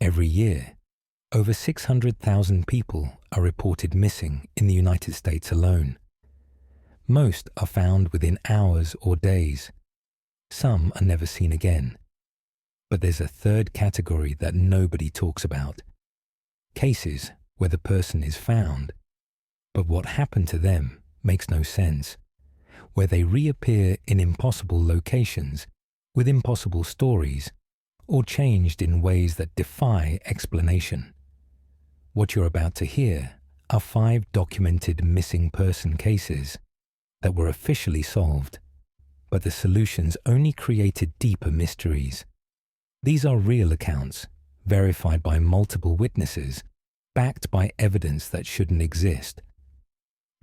Every year, over 600,000 people are reported missing in the United States alone. Most are found within hours or days. Some are never seen again. But there's a third category that nobody talks about. Cases where the person is found, but what happened to them makes no sense, where they reappear in impossible locations with impossible stories, or changed in ways that defy explanation. What you're about to hear are 5 documented missing person cases that were officially solved, but the solutions only created deeper mysteries. These are real accounts, verified by multiple witnesses, backed by evidence that shouldn't exist.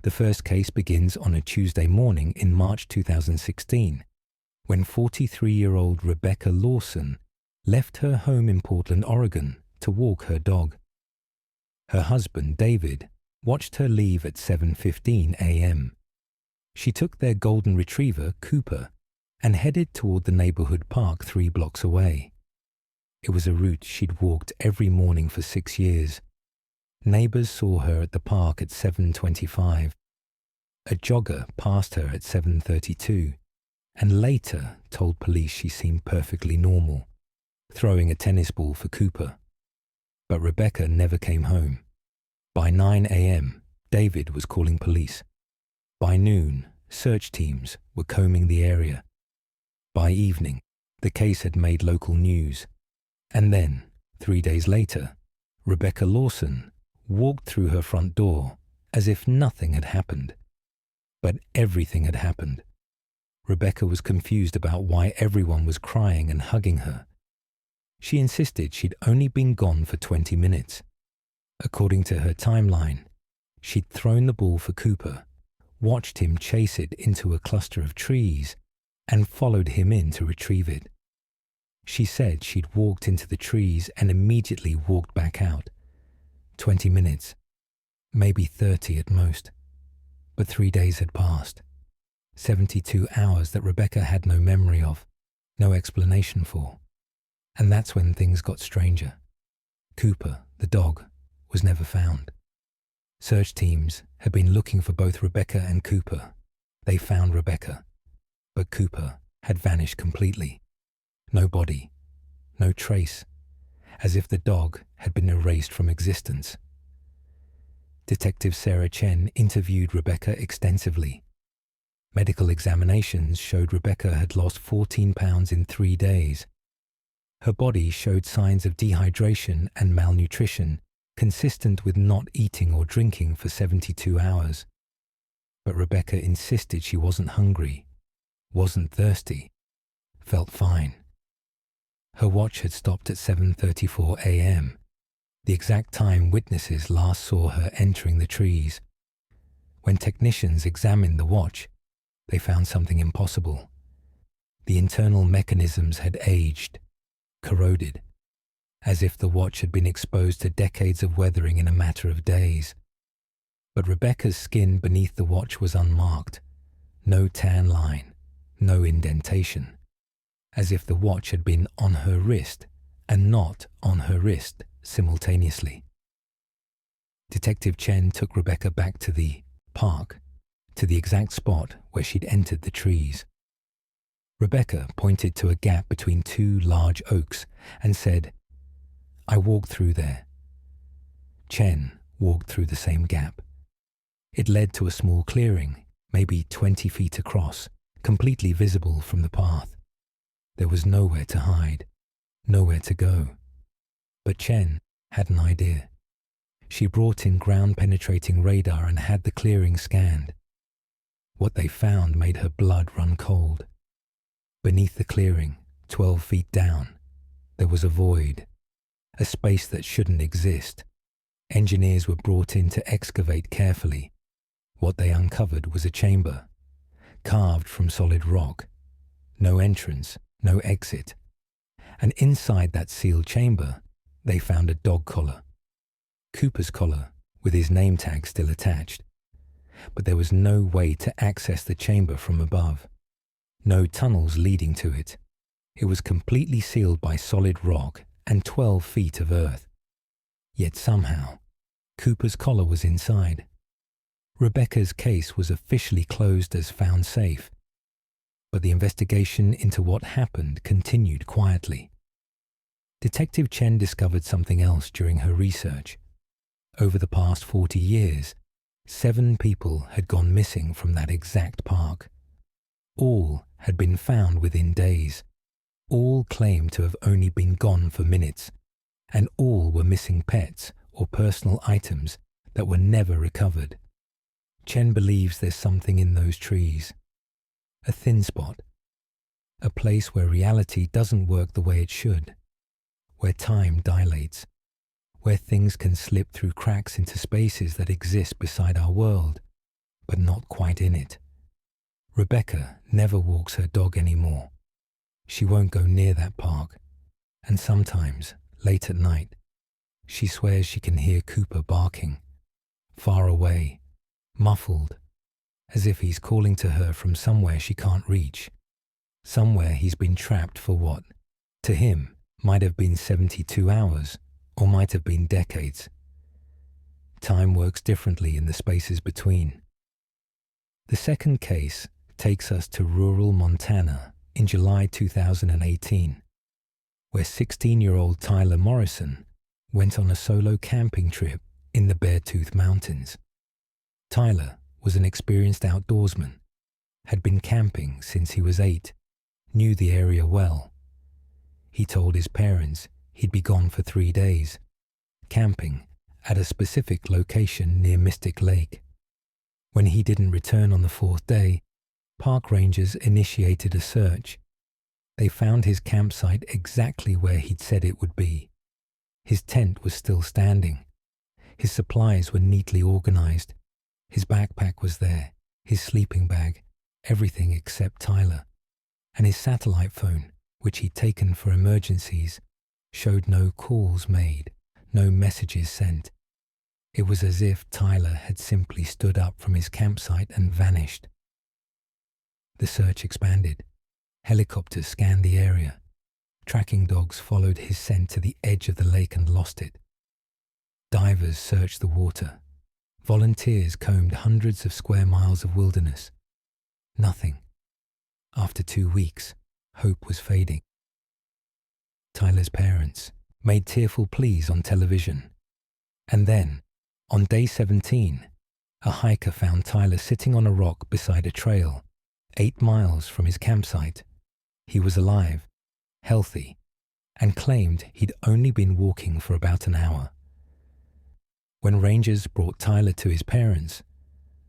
The first case begins on a Tuesday morning in March 2016, when 43-year-old Rebecca Lawson left her home in Portland, Oregon, to walk her dog. Her husband, David, watched her leave at 7:15 a.m. She took their golden retriever, Cooper, and headed toward the neighborhood park 3 blocks away. It was a route she'd walked every morning for 6 years. Neighbors saw her at the park at 7:25. A jogger passed her at 7:32, and later told police she seemed perfectly normal, throwing a tennis ball for Cooper. But Rebecca never came home. By 9 a.m., David was calling police. By noon, search teams were combing the area. By evening, the case had made local news. And then, 3 days later, Rebecca Lawson walked through her front door as if nothing had happened. But everything had happened. Rebecca was confused about why everyone was crying and hugging her. She insisted she'd only been gone for 20 minutes. According to her timeline, she'd thrown the ball for Cooper, watched him chase it into a cluster of trees, and followed him in to retrieve it. She said she'd walked into the trees and immediately walked back out. 20 minutes, maybe 30 at most. But 3 days had passed. 72 hours that Rebecca had no memory of, no explanation for. And that's when things got stranger. Cooper, the dog, was never found. Search teams had been looking for both Rebecca and Cooper. They found Rebecca, but Cooper had vanished completely. No body, no trace, as if the dog had been erased from existence. Detective Sarah Chen interviewed Rebecca extensively. Medical examinations showed Rebecca had lost 14 pounds in 3 days. Her body showed signs of dehydration and malnutrition, consistent with not eating or drinking for 72 hours. But Rebecca insisted she wasn't hungry, wasn't thirsty, felt fine. Her watch had stopped at 7:34 a.m., the exact time witnesses last saw her entering the trees. When technicians examined the watch, they found something impossible. The internal mechanisms had aged, corroded, as if the watch had been exposed to decades of weathering in a matter of days. But Rebecca's skin beneath the watch was unmarked, no tan line, no indentation, as if the watch had been on her wrist and not on her wrist simultaneously. Detective Chen took Rebecca back to the park, to the exact spot where she'd entered the trees. Rebecca pointed to a gap between 2 large oaks and said, "I walked through there." Chen walked through the same gap. It led to a small clearing, maybe 20 feet across, completely visible from the path. There was nowhere to hide, nowhere to go. But Chen had an idea. She brought in ground-penetrating radar and had the clearing scanned. What they found made her blood run cold. Beneath the clearing, 12 feet down, there was a void, a space that shouldn't exist. Engineers were brought in to excavate carefully. What they uncovered was a chamber, carved from solid rock. No entrance, no exit. And inside that sealed chamber, they found a dog collar. Cooper's collar, with his name tag still attached. But there was no way to access the chamber from above. No tunnels leading to it. It was completely sealed by solid rock and 12 feet of earth. Yet somehow, Cooper's collar was inside. Rebecca's case was officially closed as found safe, but the investigation into what happened continued quietly. Detective Chen discovered something else during her research. Over the past 40 years, 7 people had gone missing from that exact park. All had been found within days. All claimed to have only been gone for minutes, and all were missing pets or personal items that were never recovered. Chen believes there's something in those trees. A thin spot. A place where reality doesn't work the way it should. Where time dilates. Where things can slip through cracks into spaces that exist beside our world, but not quite in it. Rebecca never walks her dog anymore. She won't go near that park, and sometimes, late at night, she swears she can hear Cooper barking, far away, muffled, as if he's calling to her from somewhere she can't reach, somewhere he's been trapped for what, to him, might have been 72 hours, or might have been decades. Time works differently in the spaces between. The second case takes us to rural Montana in July 2018, where 16-year-old Tyler Morrison went on a solo camping trip in the Beartooth Mountains. Tyler was an experienced outdoorsman, had been camping since he was 8, knew the area well. He told his parents he'd be gone for 3 days, camping at a specific location near Mystic Lake. When he didn't return on the 4th day, park rangers initiated a search. They found his campsite exactly where he'd said it would be. His tent was still standing. His supplies were neatly organized. His backpack was there, his sleeping bag, everything except Tyler. And his satellite phone, which he'd taken for emergencies, showed no calls made, no messages sent. It was as if Tyler had simply stood up from his campsite and vanished. The search expanded. Helicopters scanned the area. Tracking dogs followed his scent to the edge of the lake and lost it. Divers searched the water. Volunteers combed hundreds of square miles of wilderness. Nothing. After 2 weeks, hope was fading. Tyler's parents made tearful pleas on television. And then, on day 17, a hiker found Tyler sitting on a rock beside a trail, 8 miles from his campsite. He was alive, healthy, and claimed he'd only been walking for about an hour. When rangers brought Tyler to his parents,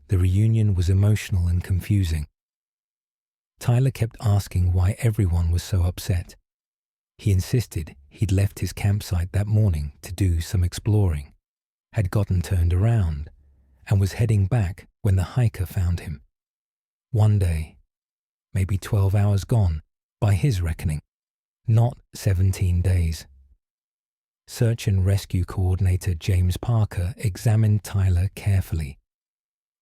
the reunion was emotional and confusing. Tyler kept asking why everyone was so upset. He insisted he'd left his campsite that morning to do some exploring, had gotten turned around, and was heading back when the hiker found him. 1 day, maybe 12 hours gone, by his reckoning, not 17 days. Search and rescue coordinator James Parker examined Tyler carefully.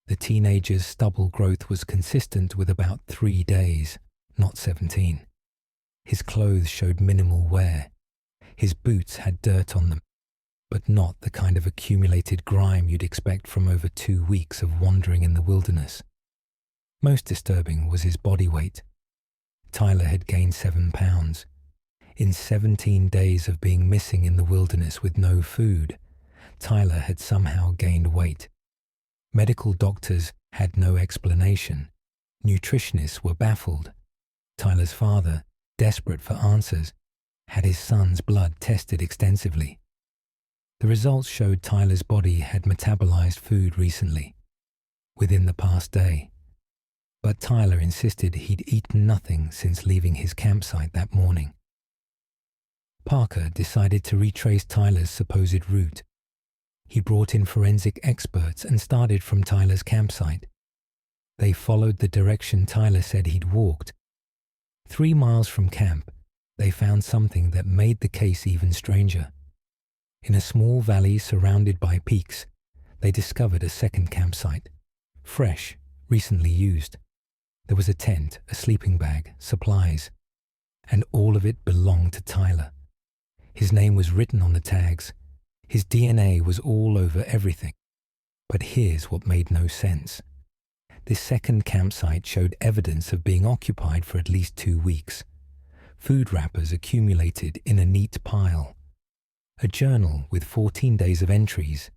The teenager's stubble growth was consistent with about 3 days, not 17. His clothes showed minimal wear. His boots had dirt on them, but not the kind of accumulated grime you'd expect from over 2 weeks of wandering in the wilderness. Most disturbing was his body weight. Tyler had gained 7 pounds. In 17 days of being missing in the wilderness with no food, Tyler had somehow gained weight. Medical doctors had no explanation. Nutritionists were baffled. Tyler's father, desperate for answers, had his son's blood tested extensively. The results showed Tyler's body had metabolized food recently, within the past day. But Tyler insisted he'd eaten nothing since leaving his campsite that morning. Parker decided to retrace Tyler's supposed route. He brought in forensic experts and started from Tyler's campsite. They followed the direction Tyler said he'd walked. 3 miles from camp, they found something that made the case even stranger. In a small valley surrounded by peaks, they discovered a second campsite, fresh, recently used. There was a tent, a sleeping bag, supplies, and all of it belonged to Tyler. His name was written on the tags. His DNA was all over everything. But here's what made no sense. This second campsite showed evidence of being occupied for at least 2 weeks. Food wrappers accumulated in a neat pile. A journal with 14 days of entries.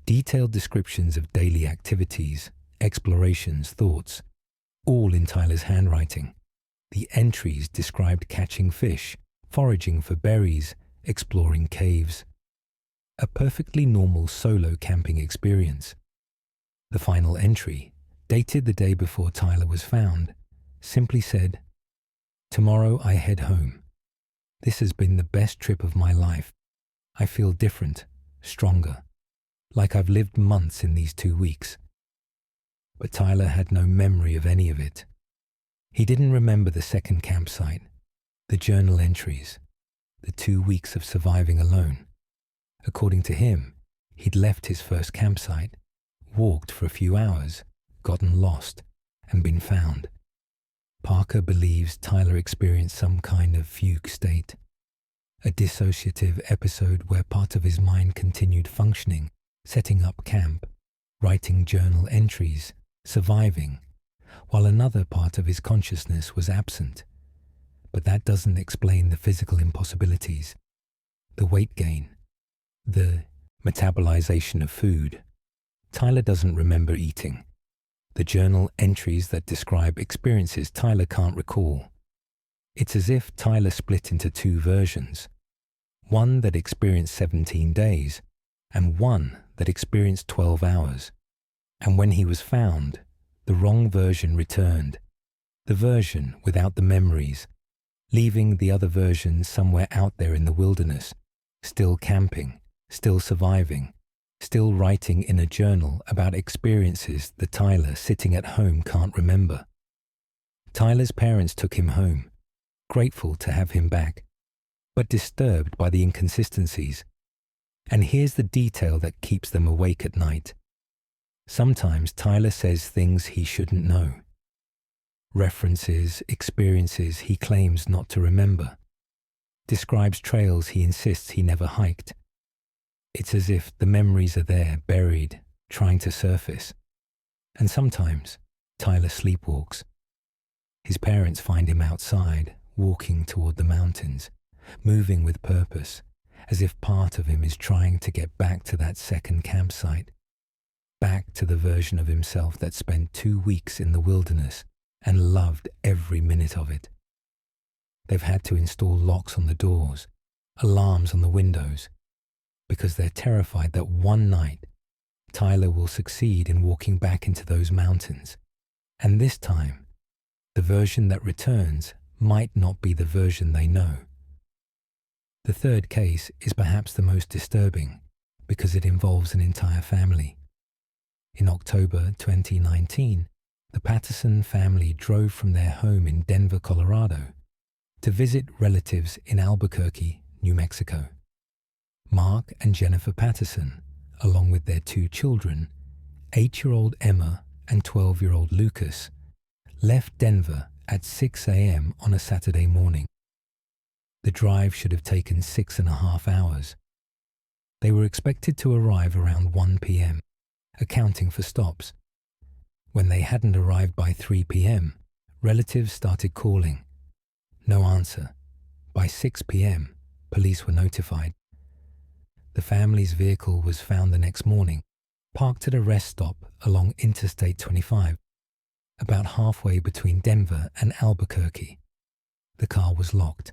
Detailed descriptions of daily activities, explorations, thoughts, all in Tyler's handwriting. The entries described catching fish, foraging for berries, exploring caves. A perfectly normal solo camping experience. The final entry, dated the day before Tyler was found, simply said, "Tomorrow I head home. This has been the best trip of my life. I feel different, stronger, like I've lived months in these 2 weeks." But Tyler had no memory of any of it. He didn't remember the second campsite, the journal entries, the 2 weeks of surviving alone. According to him, he'd left his first campsite, walked for a few hours, gotten lost, and been found. Parker believes Tyler experienced some kind of fugue state, a dissociative episode where part of his mind continued functioning, setting up camp, writing journal entries, surviving, while another part of his consciousness was absent. But that doesn't explain the physical impossibilities, the weight gain, the metabolization of food. Tyler doesn't remember eating. The journal entries that describe experiences Tyler can't recall. It's as if Tyler split into 2 versions, one that experienced 17 days and one that experienced 12 hours. And when he was found, the wrong version returned, the version without the memories, leaving the other version somewhere out there in the wilderness, still camping, still surviving, still writing in a journal about experiences that Tyler sitting at home can't remember. Tyler's parents took him home, grateful to have him back, but disturbed by the inconsistencies. And here's the detail that keeps them awake at night. Sometimes Tyler says things he shouldn't know. References experiences he claims not to remember. Describes trails he insists he never hiked. It's as if the memories are there, buried, trying to surface. And sometimes Tyler sleepwalks. His parents find him outside, walking toward the mountains, moving with purpose, as if part of him is trying to get back to that second campsite, back to the version of himself that spent 2 weeks in the wilderness and loved every minute of it. They've had to install locks on the doors, alarms on the windows, because they're terrified that one night Tyler will succeed in walking back into those mountains. And this time, the version that returns might not be the version they know. The third case is perhaps the most disturbing because it involves an entire family. In October 2019, the Patterson family drove from their home in Denver, Colorado, to visit relatives in Albuquerque, New Mexico. Mark and Jennifer Patterson, along with their 2 children, 8-year-old Emma and 12-year-old Lucas, left Denver at 6 a.m. on a Saturday morning. The drive should have taken 6.5 hours. They were expected to arrive around 1 p.m., accounting for stops. When they hadn't arrived by 3 p.m., relatives started calling. No answer. By 6 p.m., police were notified. The family's vehicle was found the next morning, parked at a rest stop along Interstate 25, about halfway between Denver and Albuquerque. The car was locked,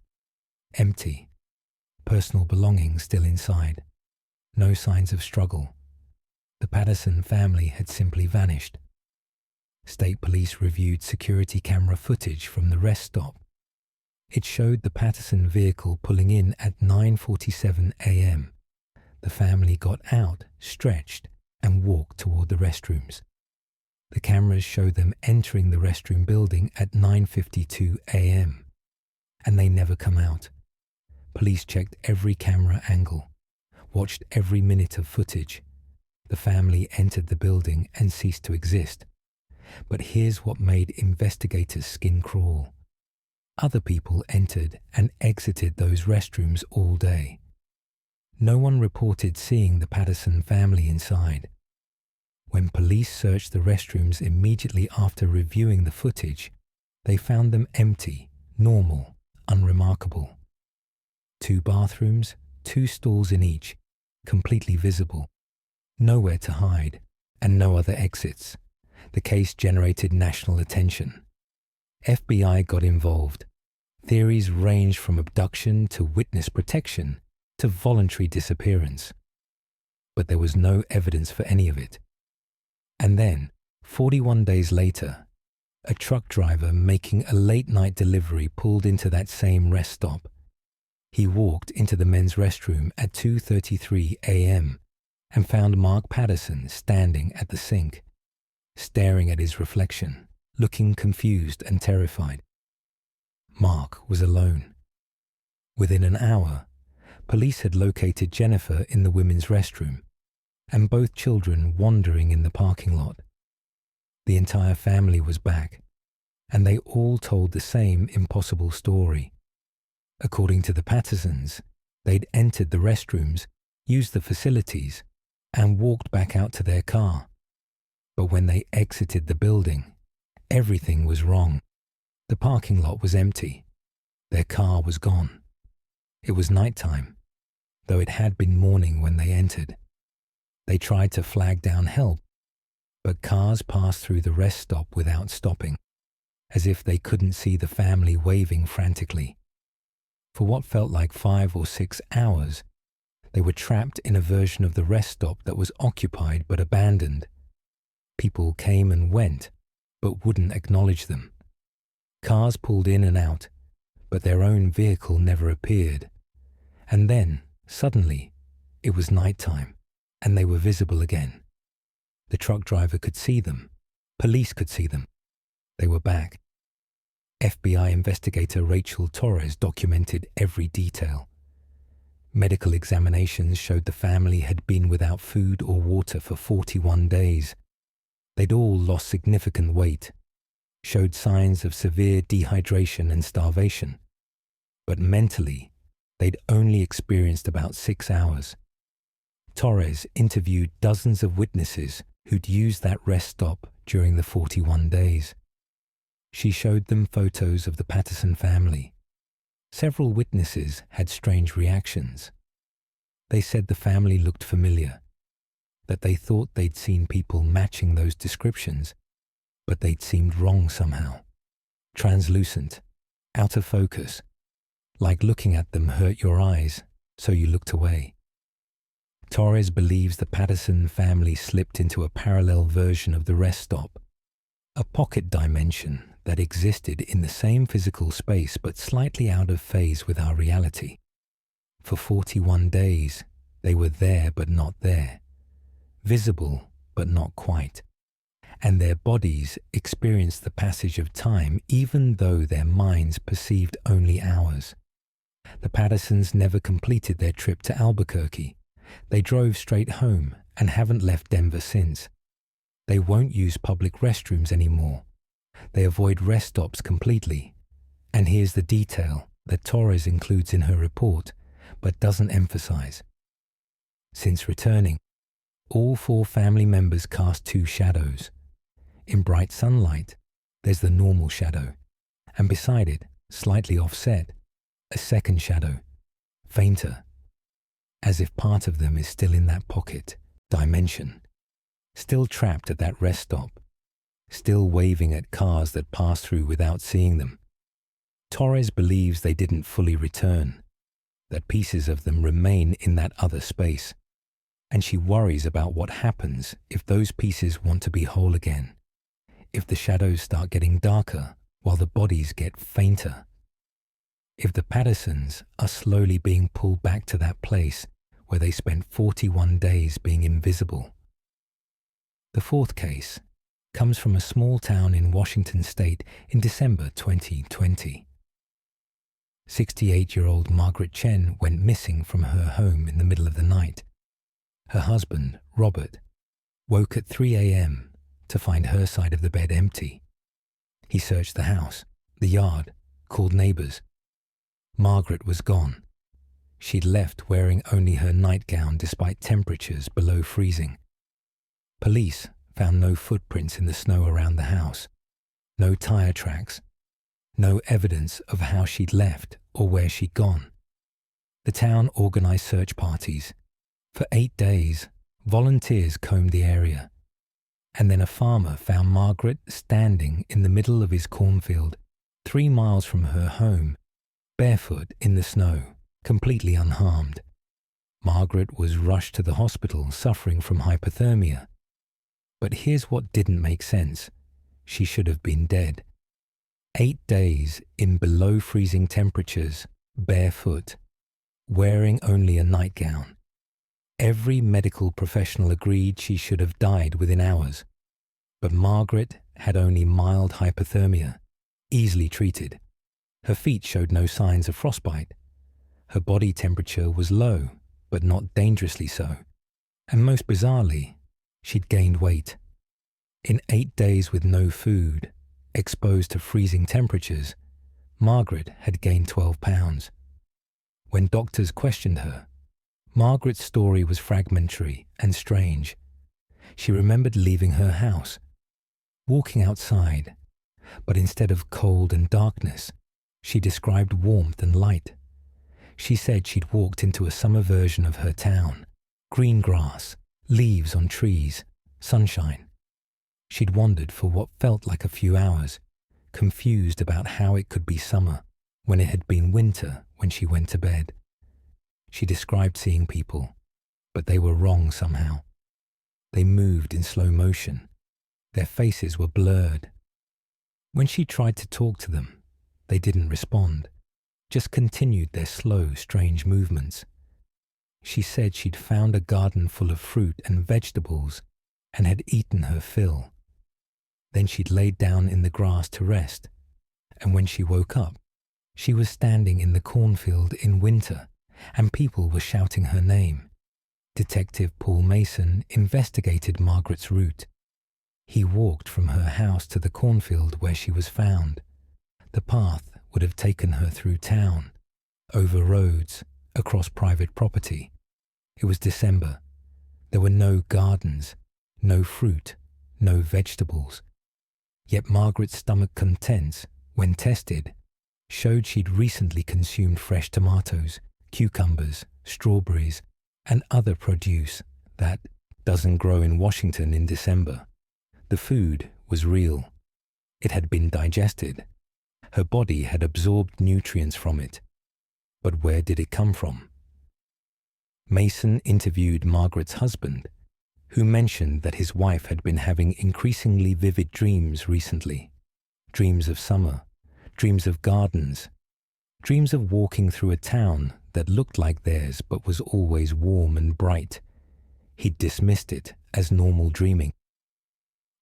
empty, personal belongings still inside. No signs of struggle. The Patterson family had simply vanished. State police reviewed security camera footage from the rest stop. It showed the Patterson vehicle pulling in at 9:47 a.m. The family got out, stretched, and walked toward the restrooms. The cameras showed them entering the restroom building at 9:52 a.m. And they never come out. Police checked every camera angle, watched every minute of footage. The family entered the building and ceased to exist. But here's what made investigators' skin crawl. Other people entered and exited those restrooms all day. No one reported seeing the Patterson family inside. When police searched the restrooms immediately after reviewing the footage, they found them empty, normal, unremarkable. 2 bathrooms, 2 stalls in each, completely visible. Nowhere to hide, and no other exits. The case generated national attention. FBI got involved. Theories ranged from abduction to witness protection to voluntary disappearance. But there was no evidence for any of it. And then, 41 days later, a truck driver making a late-night delivery pulled into that same rest stop. He walked into the men's restroom at 2:33 a.m. and found Mark Patterson standing at the sink, staring at his reflection, looking confused and terrified. Mark was alone. Within an hour, police had located Jennifer in the women's restroom, and both children wandering in the parking lot. The entire family was back, and they all told the same impossible story. According to the Pattersons, they'd entered the restrooms, used the facilities, and walked back out to their car. But when they exited the building, everything was wrong. The parking lot was empty. Their car was gone. It was nighttime, though it had been morning when they entered. They tried to flag down help, but cars passed through the rest stop without stopping, as if they couldn't see the family waving frantically. For what felt like 5 or 6 hours, they were trapped in a version of the rest stop that was occupied but abandoned. People came and went, but wouldn't acknowledge them. Cars pulled in and out, but their own vehicle never appeared. And then, suddenly, it was nighttime, and they were visible again. The truck driver could see them. Police could see them. They were back. FBI investigator Rachel Torres documented every detail. Medical examinations showed the family had been without food or water for 41 days. They'd all lost significant weight, showed signs of severe dehydration and starvation. But mentally, they'd only experienced about 6 hours. Torres interviewed dozens of witnesses who'd used that rest stop during the 41 days. She showed them photos of the Patterson family. Several witnesses had strange reactions. They said the family looked familiar, that they thought they'd seen people matching those descriptions, but they'd seemed wrong somehow. Translucent, out of focus, like looking at them hurt your eyes, so you looked away. Torres believes the Patterson family slipped into a parallel version of the rest stop, a pocket dimension that existed in the same physical space but slightly out of phase with our reality. For 41 days, they were there but not there, visible but not quite, and their bodies experienced the passage of time even though their minds perceived only hours. The Pattersons never completed their trip to Albuquerque. They drove straight home and haven't left Denver since. They won't use public restrooms anymore. They avoid rest stops completely. And here's the detail that Torres includes in her report, but doesn't emphasize. Since returning, all 4 family members cast 2 shadows. In bright sunlight, there's the normal shadow, and beside it, slightly offset, a second shadow, fainter, as if part of them is still in that pocket, dimension, still trapped at that rest stop, still waving at cars that pass through without seeing them. Torres believes they didn't fully return, that pieces of them remain in that other space, and she worries about what happens if those pieces want to be whole again, if the shadows start getting darker while the bodies get fainter, if the Pattersons are slowly being pulled back to that place where they spent 41 days being invisible. The 4th case comes from a small town in Washington state in December 2020. 68-year-old Margaret Chen went missing from her home in the middle of the night. Her husband, Robert, woke at 3 a.m. to find her side of the bed empty. He searched the house, the yard, called neighbours. Margaret was gone. She'd left wearing only her nightgown despite temperatures below freezing. Police found no footprints in the snow around the house, no tyre tracks, no evidence of how she'd left or where she'd gone. The town organised search parties. For 8 days, volunteers combed the area. And then a farmer found Margaret standing in the middle of his cornfield, 3 miles from her home, barefoot in the snow, completely unharmed. Margaret was rushed to the hospital suffering from hypothermia. But here's what didn't make sense. She should have been dead. 8 days in below freezing temperatures, barefoot, wearing only a nightgown. Every medical professional agreed she should have died within hours. But Margaret had only mild hypothermia, easily treated. Her feet showed no signs of frostbite. Her body temperature was low, but not dangerously so. And most bizarrely, she'd gained weight. In 8 days with no food, exposed to freezing temperatures, Margaret had gained 12 pounds. When doctors questioned her, Margaret's story was fragmentary and strange. She remembered leaving her house, walking outside, but instead of cold and darkness, she described warmth and light. She said she'd walked into a summer version of her town, green grass, leaves on trees, sunshine. She'd wandered for what felt like a few hours, confused about how it could be summer when it had been winter when she went to bed. She described seeing people, but they were wrong somehow. They moved in slow motion. Their faces were blurred. When she tried to talk to them, they didn't respond, just continued their slow, strange movements. She said she'd found a garden full of fruit and vegetables and had eaten her fill. Then she'd laid down in the grass to rest, and when she woke up, she was standing in the cornfield in winter, and people were shouting her name. Detective Paul Mason investigated Margaret's route. He walked from her house to the cornfield where she was found. The path would have taken her through town, over roads, across private property. It was December. There were no gardens, no fruit, no vegetables. Yet Margaret's stomach contents, when tested, showed she'd recently consumed fresh tomatoes, cucumbers, strawberries, and other produce that doesn't grow in Washington in December. The food was real. It had been digested. Her body had absorbed nutrients from it. But where did it come from? Mason interviewed Margaret's husband, who mentioned that his wife had been having increasingly vivid dreams recently. Dreams of summer, dreams of gardens, dreams of walking through a town that looked like theirs but was always warm and bright. He'd dismissed it as normal dreaming.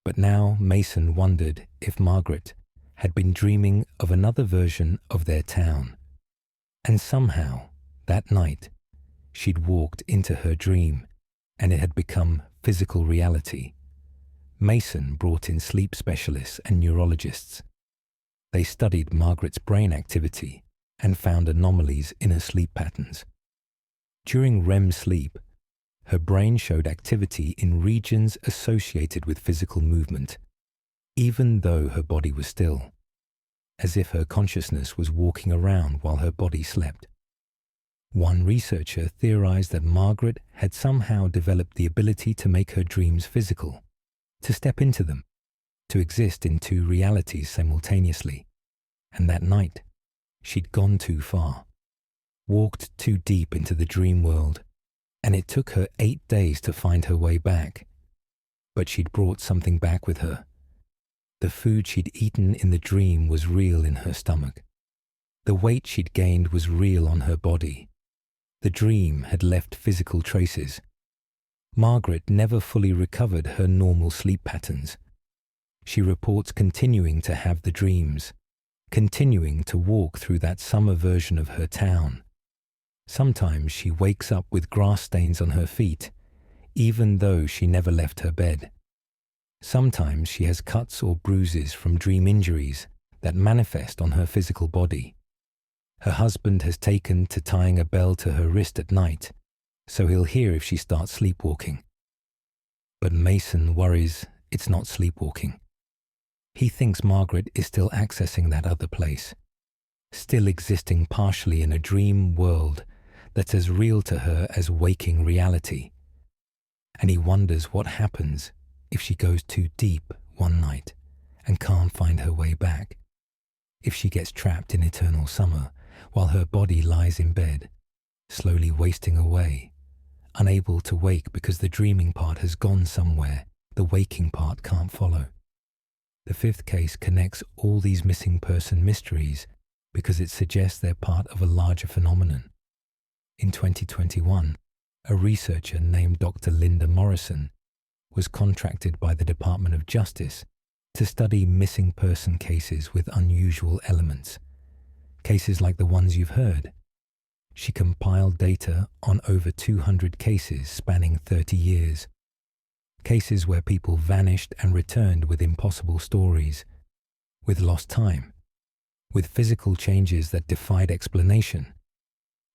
But now Mason wondered if Margaret had been dreaming of another version of their town. And somehow, that night, she'd walked into her dream, and it had become physical reality. Mason brought in sleep specialists and neurologists. They studied Margaret's brain activity and found anomalies in her sleep patterns. During REM sleep, her brain showed activity in regions associated with physical movement, even though her body was still, as if her consciousness was walking around while her body slept. One researcher theorized that Margaret had somehow developed the ability to make her dreams physical, to step into them, to exist in two realities simultaneously. And that night, she'd gone too far, walked too deep into the dream world, and it took her 8 days to find her way back. But she'd brought something back with her. The food she'd eaten in the dream was real in her stomach. The weight she'd gained was real on her body. The dream had left physical traces. Margaret never fully recovered her normal sleep patterns. She reports continuing to have the dreams, continuing to walk through that summer version of her town. Sometimes she wakes up with grass stains on her feet, even though she never left her bed. Sometimes she has cuts or bruises from dream injuries that manifest on her physical body. Her husband has taken to tying a bell to her wrist at night, so he'll hear if she starts sleepwalking. But Mason worries it's not sleepwalking. He thinks Margaret is still accessing that other place, still existing partially in a dream world that's as real to her as waking reality. And he wonders what happens if she goes too deep one night and can't find her way back, if she gets trapped in eternal summer while her body lies in bed, slowly wasting away, unable to wake because the dreaming part has gone somewhere the waking part can't follow. The fifth case connects all these missing person mysteries because it suggests they're part of a larger phenomenon. In 2021, a researcher named Dr. Linda Morrison was contracted by the Department of Justice to study missing person cases with unusual elements, cases like the ones you've heard. She compiled data on over 200 cases spanning 30 years, cases where people vanished and returned with impossible stories, with lost time, with physical changes that defied explanation,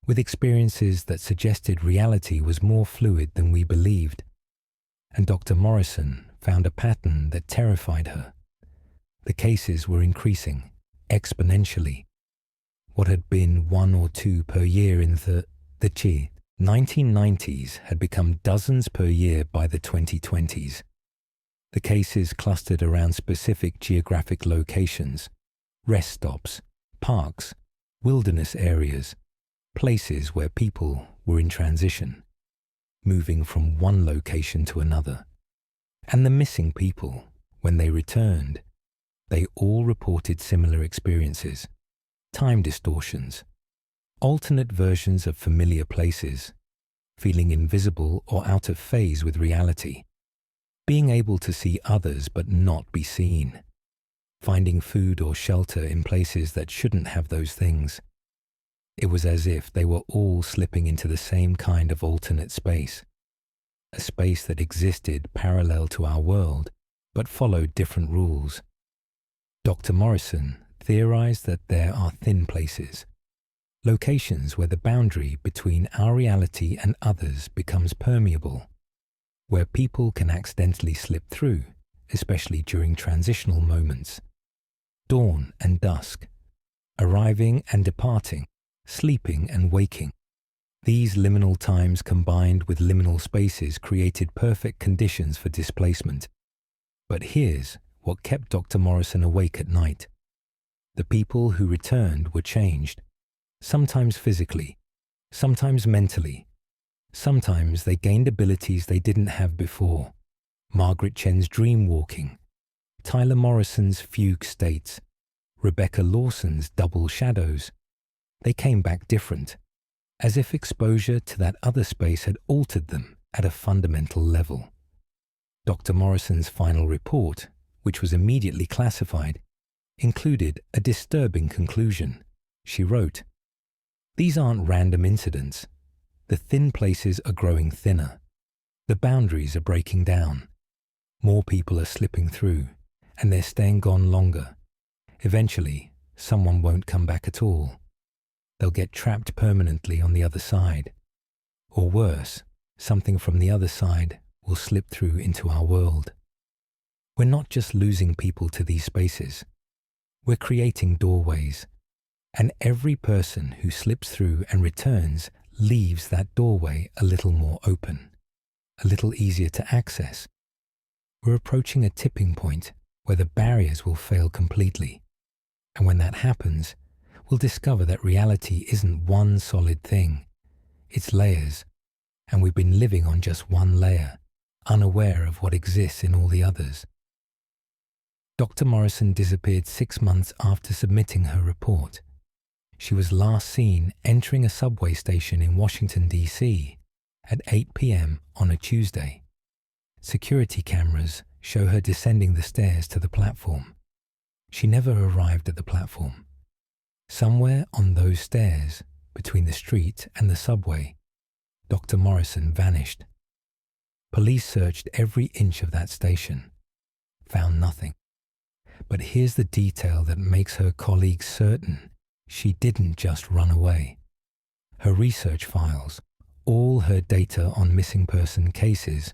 with experiences that suggested reality was more fluid than we believed. And Dr. Morrison found a pattern that terrified her. The cases were increasing exponentially. What had been 1 or 2 per year in the 1990s had become dozens per year by the 2020s. The cases clustered around specific geographic locations, rest stops, parks, wilderness areas, places where people were in transition, moving from one location to another. And the missing people, when they returned, they all reported similar experiences, time distortions, alternate versions of familiar places, feeling invisible or out of phase with reality, being able to see others but not be seen, finding food or shelter in places that shouldn't have those things. It was as if they were all slipping into the same kind of alternate space, a space that existed parallel to our world but followed different rules. Dr. Morrison theorized that there are thin places, locations where the boundary between our reality and others becomes permeable, where people can accidentally slip through, especially during transitional moments, dawn and dusk, arriving and departing, sleeping and waking. These liminal times combined with liminal spaces created perfect conditions for displacement. But here's what kept Dr. Morrison awake at night. The people who returned were changed, sometimes physically, sometimes mentally. Sometimes they gained abilities they didn't have before. Margaret Chen's dream walking, Tyler Morrison's fugue states, Rebecca Lawson's double shadows. They came back different, as if exposure to that other space had altered them at a fundamental level. Dr. Morrison's final report, which was immediately classified, included a disturbing conclusion. She wrote, "These aren't random incidents. The thin places are growing thinner. The boundaries are breaking down. More people are slipping through, and they're staying gone longer. Eventually, someone won't come back at all. They'll get trapped permanently on the other side. Or worse, something from the other side will slip through into our world. We're not just losing people to these spaces. We're creating doorways, and every person who slips through and returns leaves that doorway a little more open, a little easier to access. We're approaching a tipping point where the barriers will fail completely. And when that happens, we'll discover that reality isn't one solid thing. It's layers, and we've been living on just one layer, unaware of what exists in all the others." Dr. Morrison disappeared 6 months after submitting her report. She was last seen entering a subway station in Washington, D.C. at 8 p.m. on a Tuesday. Security cameras show her descending the stairs to the platform. She never arrived at the platform. Somewhere on those stairs, between the street and the subway, Dr. Morrison vanished. Police searched every inch of that station, found nothing. But here's the detail that makes her colleagues certain she didn't just run away. Her research files, all her data on missing person cases,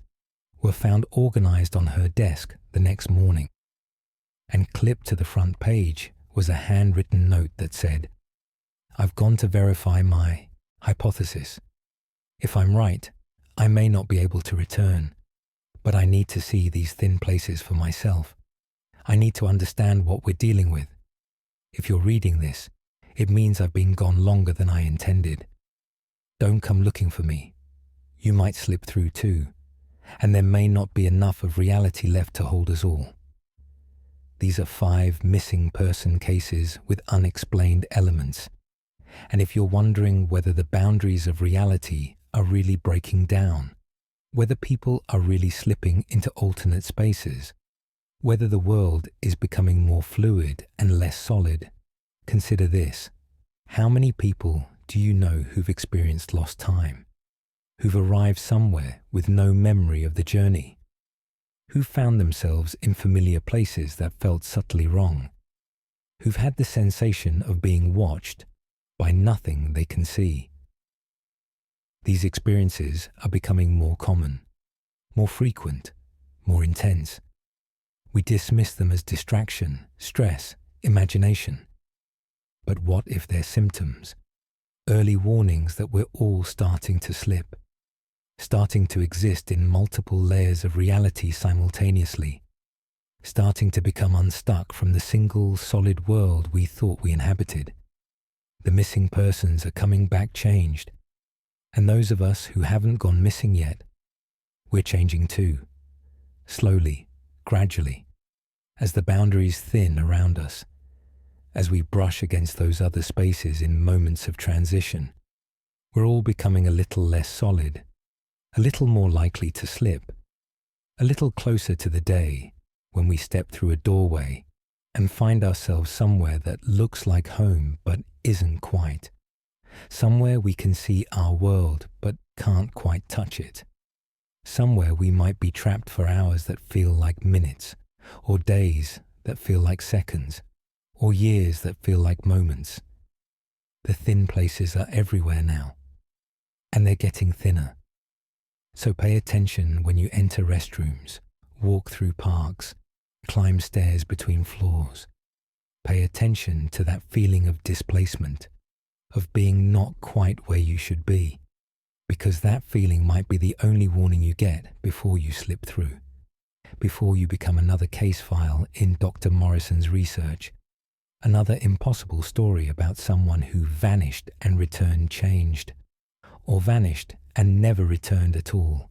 were found organized on her desk the next morning. And clipped to the front page was a handwritten note that said, "I've gone to verify my hypothesis. If I'm right, I may not be able to return, but I need to see these thin places for myself. I need to understand what we're dealing with. If you're reading this, it means I've been gone longer than I intended. Don't come looking for me. You might slip through too, and there may not be enough of reality left to hold us all." These are 5 missing person cases with unexplained elements. And if you're wondering whether the boundaries of reality are really breaking down, whether people are really slipping into alternate spaces, whether the world is becoming more fluid and less solid, consider this. How many people do you know who've experienced lost time, who've arrived somewhere with no memory of the journey, who found themselves in familiar places that felt subtly wrong, who've had the sensation of being watched by nothing they can see? These experiences are becoming more common, more frequent, more intense. We dismiss them as distraction, stress, imagination. But what if they're symptoms, early warnings that we're all starting to slip, starting to exist in multiple layers of reality simultaneously, starting to become unstuck from the single solid world we thought we inhabited? The missing persons are coming back changed, and those of us who haven't gone missing yet, we're changing too, slowly, gradually, as the boundaries thin around us, as we brush against those other spaces in moments of transition. We're all becoming a little less solid, a little more likely to slip, a little closer to the day when we step through a doorway and find ourselves somewhere that looks like home but isn't quite, somewhere we can see our world but can't quite touch it, somewhere we might be trapped for hours that feel like minutes, or days that feel like seconds, or years that feel like moments. The thin places are everywhere now, and they're getting thinner. So pay attention when you enter restrooms, walk through parks, climb stairs between floors. Pay attention to that feeling of displacement, of being not quite where you should be, because that feeling might be the only warning you get before you slip through, before you become another case file in Dr. Morrison's research, another impossible story about someone who vanished and returned changed, or vanished and never returned at all.